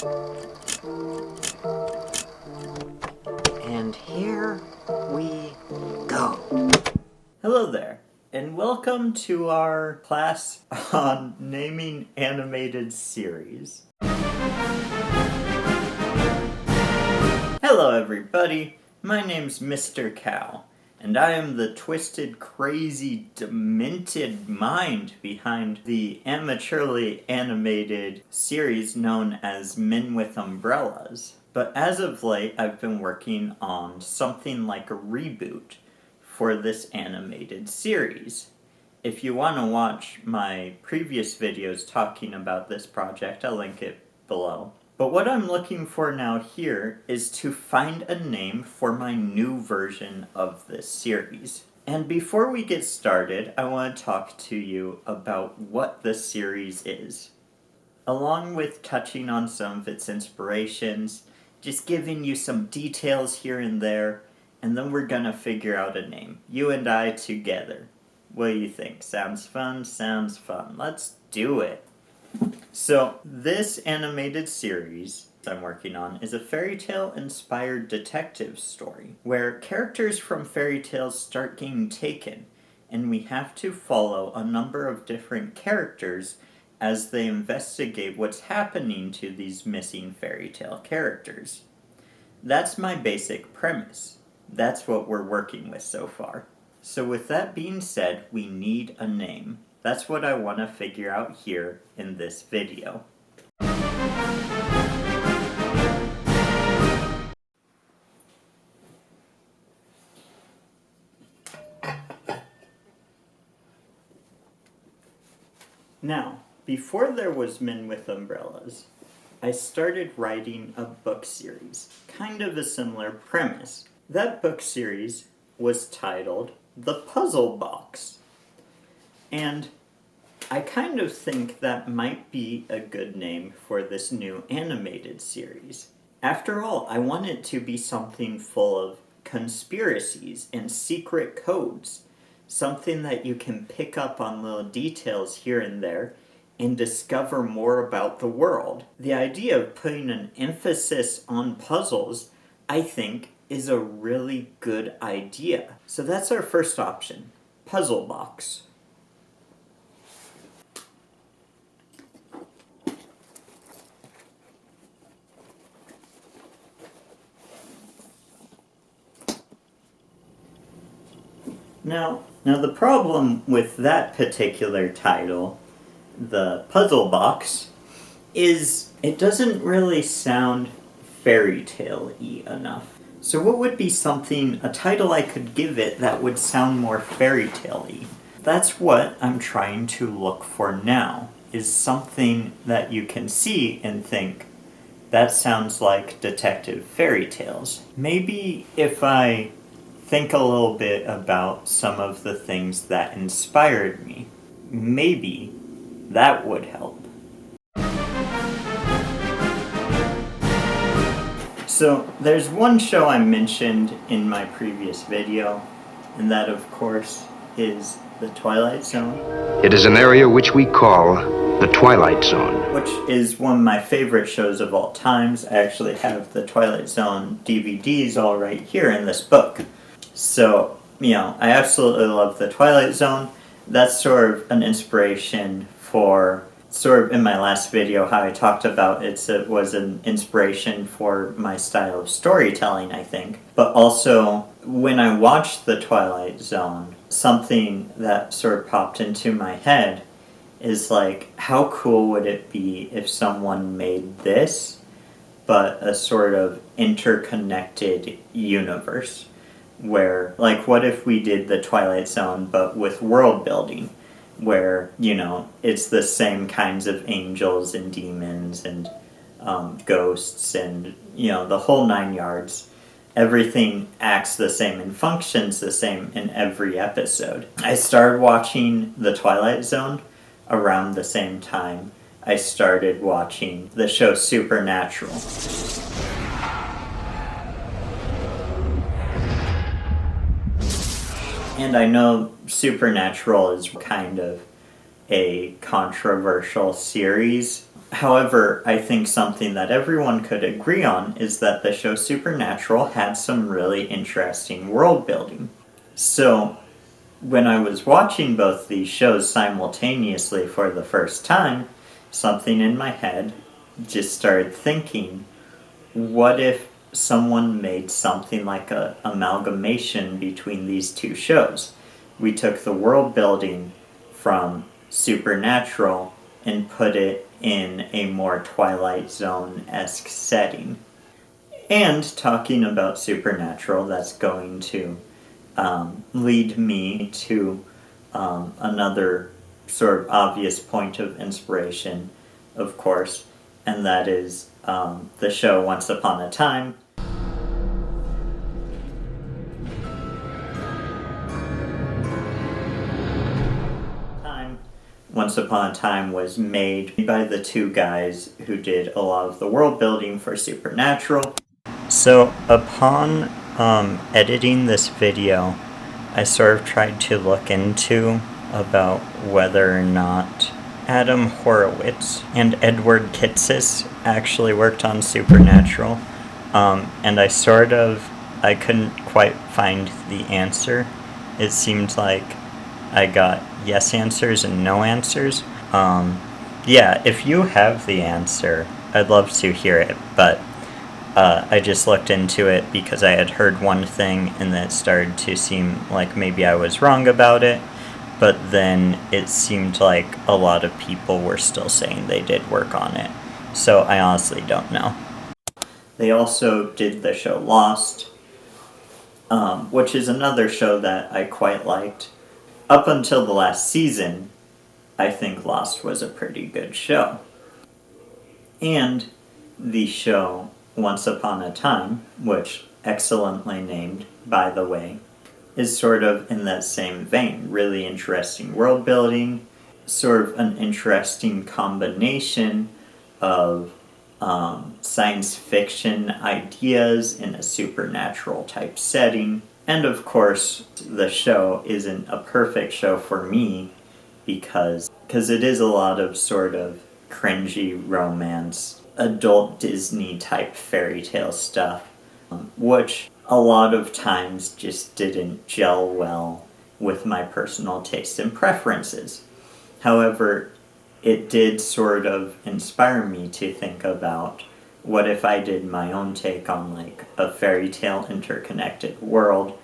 And here we go. Hello there, and welcome to our class on naming animated series. Hello everybody, my name's Mr. Cow, and I am the twisted, crazy, demented mind behind the amateurly animated series known as Menwithumbrellas. But as of late, I've been working on something like a reboot for this animated series. If you want to watch my previous videos talking about this project, I'll link it below. But what I'm looking for now here is to find a name for my new version of this series. And before we get started, I want to talk to you about what the series is, along with touching on some of its inspirations, just giving you some details here and there, and then we're gonna figure out a name. You and I together. What do you think? Sounds fun? Sounds fun. Let's do it. So, this animated series I'm working on is a fairy tale inspired detective story, where characters from fairy tales start getting taken, and we have to follow a number of different characters as they investigate what's happening to these missing fairy tale characters. That's my basic premise. That's what we're working with so far. So with that being said, we need a name. That's what I want to figure out here in this video. Now, before there was Men with Umbrellas, I started writing a book series, kind of a similar premise. That book series was titled The Puzzle Box. And I kind of think that might be a good name for this new animated series. After all, I want it to be something full of conspiracies and secret codes. Something that you can pick up on little details here and there and discover more about the world. The idea of putting an emphasis on puzzles, I think, is a really good idea. So that's our first option, Puzzle Box. Now the problem with that particular title, the Puzzle Box, is it doesn't really sound fairy tale-y enough. So what would be a title I could give it that would sound more fairy tale-y? That's what I'm trying to look for now, is something that you can see and think, that sounds like detective fairy tales. Maybe if I think a little bit about some of the things that inspired me, maybe that would help. So, there's one show I mentioned in my previous video, and that, of course, is The Twilight Zone. It is an area which we call the Twilight Zone, which is one of my favorite shows of all times. I actually have the Twilight Zone DVDs all right here in this book. So, I absolutely love the Twilight Zone. That's sort of an inspiration for, sort of in my last video, how I talked about it was an inspiration for my style of storytelling, I think. But also, when I watched the Twilight Zone, something that sort of popped into my head is like, how cool would it be if someone made this, but a sort of interconnected universe? Where, like, what if we did the Twilight Zone, but with world building, where, it's the same kinds of angels and demons and ghosts and, the whole 9 yards. Everything acts the same and functions the same in every episode. I started watching the Twilight Zone around the same time I started watching the show Supernatural. And I know Supernatural is kind of a controversial series However, I think something that everyone could agree on is that the show Supernatural had some really interesting world building. So, when I was watching both these shows simultaneously for the first time, something in my head just started thinking, what if someone made something like a amalgamation between these two shows? We took the world building from Supernatural and put it in a more Twilight Zone-esque setting. And talking about Supernatural, that's going to lead me to another sort of obvious point of inspiration, of course, and that is the show Once Upon a Time. Once Upon a Time was made by the two guys who did a lot of the world building for Supernatural. So upon editing this video, I sort of tried to look into about whether or not Adam Horowitz and Edward Kitsis actually worked on Supernatural, and I couldn't quite find the answer. It seemed like I got yes answers and no answers. Yeah, if you have the answer, I'd love to hear it, but I just looked into it because I had heard one thing and then it started to seem like maybe I was wrong about it, but then it seemed like a lot of people were still saying they did work on it, so I honestly don't know. They also did the show Lost, which is another show that I quite liked. Up until the last season, I think Lost was a pretty good show. And the show Once Upon a Time, which excellently named, by the way, is sort of in that same vein. Really interesting world building, sort of an interesting combination of science fiction ideas in a supernatural type setting. And of course, the show isn't a perfect show for me because it is a lot of sort of cringy romance, adult Disney type fairy tale stuff, which a lot of times just didn't gel well with my personal taste and preferences. However, it did sort of inspire me to think about what if I did my own take on like a fairy tale interconnected world,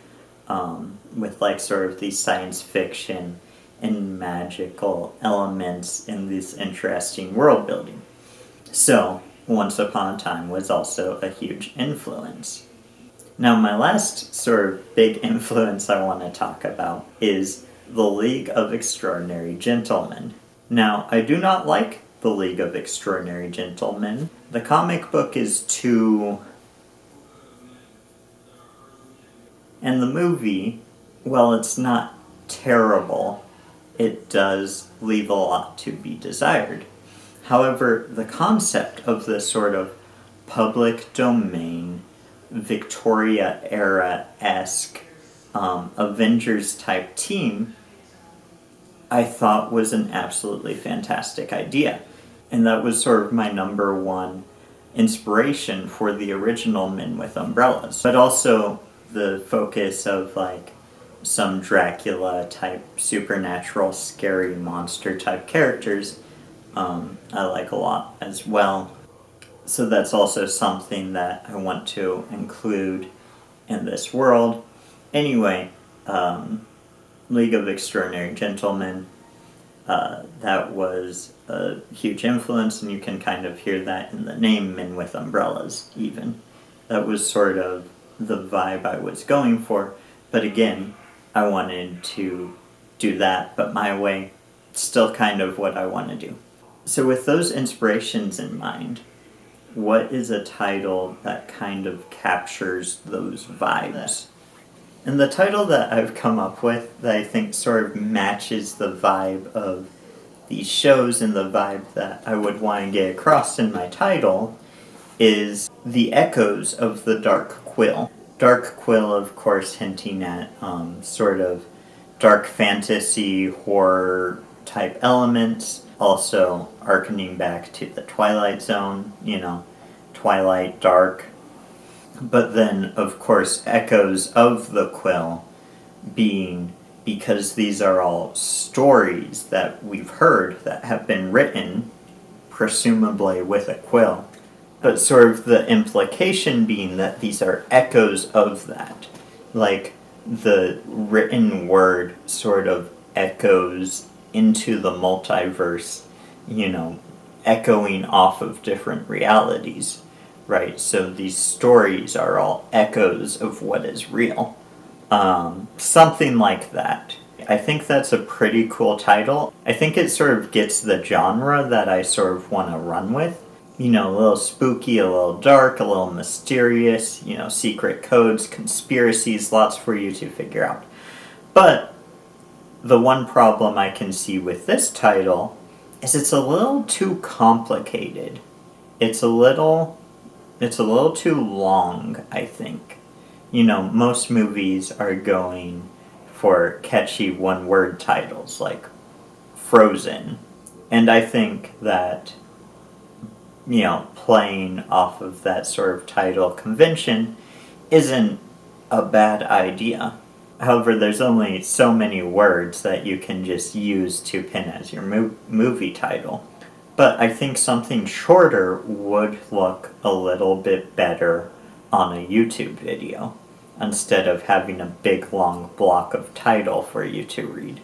with like sort of these science fiction and magical elements in this interesting world building. So, Once Upon a Time was also a huge influence. Now, my last sort of big influence I want to talk about is The League of Extraordinary Gentlemen. Now, I do not like The League of Extraordinary Gentlemen. The comic book is too... And the movie, while it's not terrible, it does leave a lot to be desired. However, the concept of this sort of public domain, Victoria era-esque Avengers type team, I thought was an absolutely fantastic idea. And that was sort of my number one inspiration for the original Menwithumbrellas. But also the focus of like some Dracula type supernatural scary monster type characters I like a lot as well. So that's also something that I want to include in this world. Anyway, League of Extraordinary Gentlemen, that was a huge influence, and you can kind of hear that in the name Menwithumbrellas even. That was sort of the vibe I was going for, but again, I wanted to do that, but my way, still kind of what I want to do. So with those inspirations in mind, what is a title that kind of captures those vibes? And the title that I've come up with that I think sort of matches the vibe of these shows and the vibe that I would want to get across in my title is The Echoes of the Dark Quill. Dark Quill, of course, hinting at sort of dark fantasy, horror type elements. also hearkening back to the Twilight Zone, Twilight, dark. But then, of course, echoes of the quill being because these are all stories that we've heard that have been written, presumably with a quill. But sort of the implication being that these are echoes of that. Like, the written word sort of echoes into the multiverse, echoing off of different realities, right? So these stories are all echoes of what is real. Something like that. I think that's a pretty cool title. I think it sort of gets the genre that I sort of want to run with. A little spooky, a little dark, a little mysterious, secret codes, conspiracies, lots for you to figure out. But the one problem I can see with this title is it's a little too complicated. It's a little too long, I think. Most movies are going for catchy one-word titles like Frozen. And I think that, playing off of that sort of title convention isn't a bad idea. However, there's only so many words that you can just use to pin as your movie title. But I think something shorter would look a little bit better on a YouTube video, instead of having a big long block of title for you to read.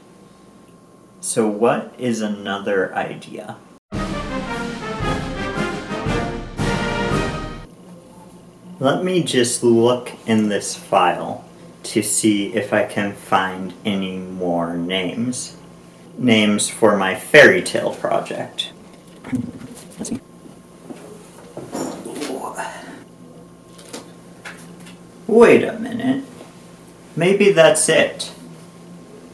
So what is another idea? Let me just look in this file to see if I can find any more names. Names for my fairy tale project. Let's see. Wait a minute. Maybe that's it.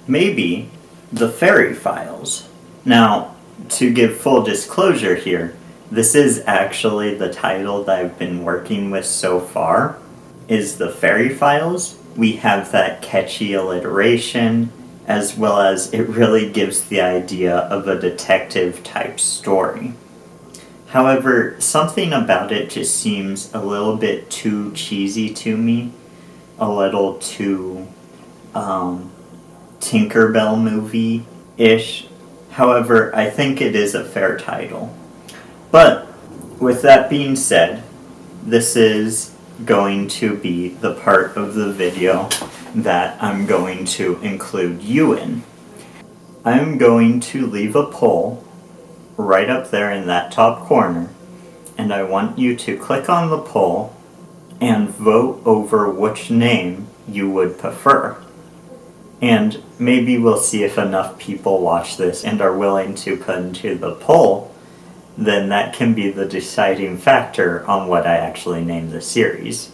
Maybe the Ferry Files. Now, to give full disclosure here, this is actually the title that I've been working with so far, is the Ferry Files. We have that catchy alliteration, as well as it really gives the idea of a detective-type story. However, something about it just seems a little bit too cheesy to me, a little too Tinkerbell movie-ish. However, I think it is a fair title. But, with that being said, this is going to be the part of the video that I'm going to include you in. I'm going to leave a poll right up there in that top corner, and I want you to click on the poll and vote over which name you would prefer. And maybe we'll see if enough people watch this and are willing to put into the poll, then that can be the deciding factor on what I actually name the series.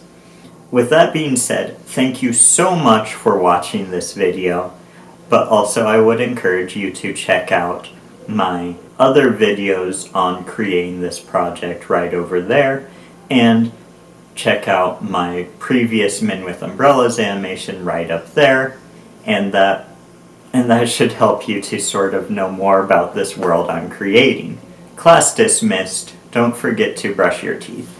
With that being said, thank you so much for watching this video, but also I would encourage you to check out my other videos on creating this project right over there, and check out my previous Menwithumbrellas animation right up there, and that should help you to sort of know more about this world I'm creating. Class dismissed. Don't forget to brush your teeth.